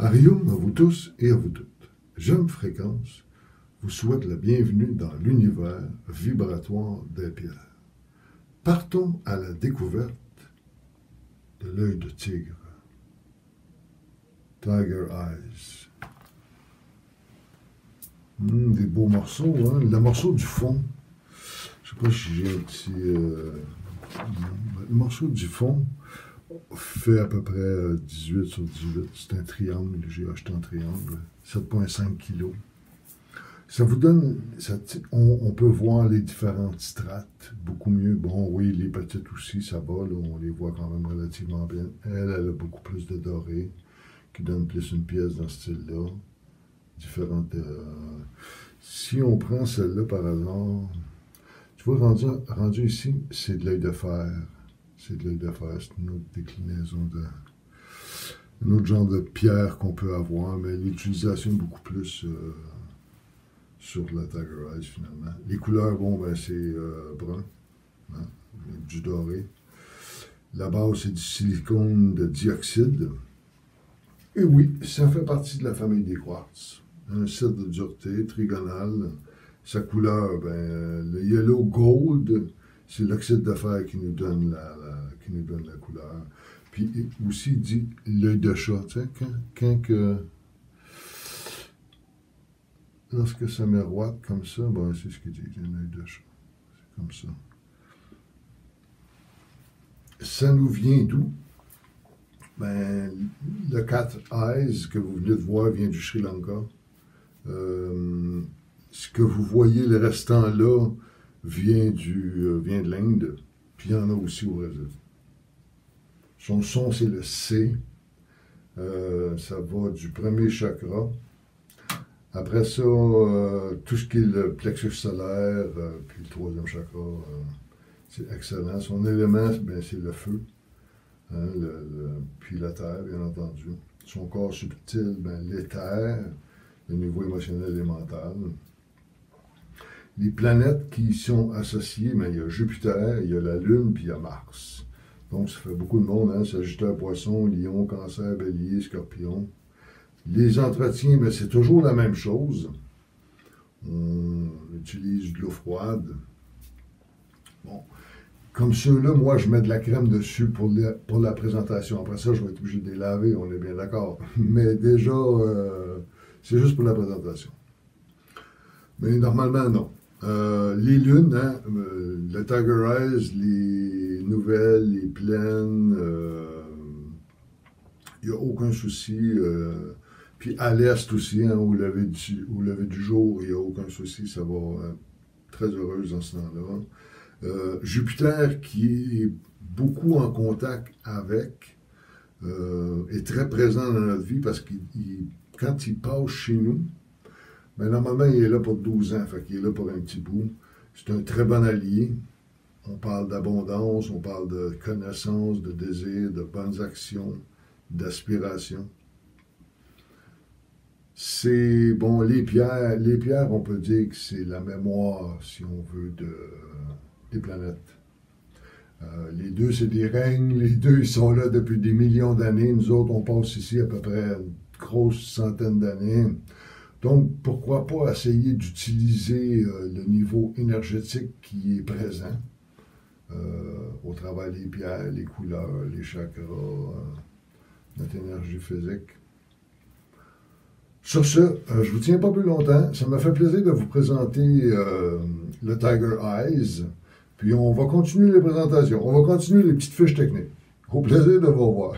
Arium à vous tous et à vous toutes. Jeune Fréquence vous souhaite la bienvenue dans l'univers vibratoire des pierres. Partons à la découverte de l'œil de tigre. Tiger Eyes. Des beaux morceaux, hein? Le morceau du fond. Je ne sais pas si j'ai un petit... Le morceau du fond fait à peu près 18 sur 18. C'est un triangle. J'ai acheté un triangle. 7,5 kg. Ça vous donne... on peut voir les différentes strates beaucoup mieux. Bon, oui, les petites aussi, ça va. Là, on les voit quand même relativement bien. Elle a beaucoup plus de doré, qui donne plus une pièce dans ce style-là. Différentes... si on prend celle-là par hasard... Tu vois, rendu ici, c'est de l'œil de fer. C'est de l'œil de fer. C'est une autre déclinaison de... Un autre genre de pierre qu'on peut avoir, mais l'utilisation est beaucoup plus sur la Tiger Eyes, finalement. Les couleurs, bon, ben c'est brun, hein, du doré. La base, c'est du silicone de dioxyde. Et oui, ça fait partie de la famille des quartz. Un set de dureté trigonale. Sa couleur, ben, le yellow gold, c'est l'oxyde de fer qui nous donne la couleur. Puis aussi, il dit l'œil de chat. Tu sais, lorsque ça miroite comme ça, ben, c'est ce qu'il dit, l'œil de chat. C'est comme ça. Ça nous vient d'où? Ben, le Cat Eyes que vous venez de voir vient du Sri Lanka. Ce que vous voyez, le restant là, vient de l'Inde, puis il y en a aussi au Brésil. Son son, c'est le C. Ça va du premier chakra. Après ça, tout ce qui est le plexus solaire, puis le troisième chakra, c'est excellent. Son élément, ben, c'est le feu, hein, puis la terre, bien entendu. Son corps subtil, ben, l'éther, le niveau émotionnel et mental. Les planètes qui y sont associées, ben, il y a Jupiter, il y a la Lune, puis il y a Mars. Donc, ça fait beaucoup de monde, hein? Sagittaire, Poisson, Lion, Cancer, Bélier, Scorpion. Les entretiens, ben, c'est toujours la même chose. On utilise de l'eau froide. Bon. Comme ceux-là, moi, je mets de la crème dessus pour la présentation. Après ça, je vais être obligé de les laver, on est bien d'accord. Mais déjà, c'est juste pour la présentation. Mais normalement, non. Les lunes, hein, le Tiger Eyes, les nouvelles, les pleines, il n'y a aucun souci. Puis à l'est aussi, hein, au lever du jour, il n'y a aucun souci, ça va très heureuse dans ce temps-là. Jupiter, qui est beaucoup en contact avec, est très présent dans notre vie parce que quand il passe chez nous, ben, normalement, il est là pour 12 ans, fait qu'il est là pour un petit bout. C'est un très bon allié. On parle d'abondance, on parle de connaissance, de désir, de bonnes actions, d'aspiration. C'est, bon, les pierres, on peut dire que c'est la mémoire, si on veut, des planètes. Les deux, c'est des règnes, les deux, ils sont là depuis des millions d'années. Nous autres, on passe ici à peu près une grosse centaine d'années. Donc, pourquoi pas essayer d'utiliser le niveau énergétique qui est présent au travers des pierres, les couleurs, les chakras, notre énergie physique. Sur ce, je ne vous tiens pas plus longtemps. Ça m'a fait plaisir de vous présenter le Tiger Eyes. Puis on va continuer les présentations. On va continuer les petites fiches techniques. Au plaisir de vous revoir.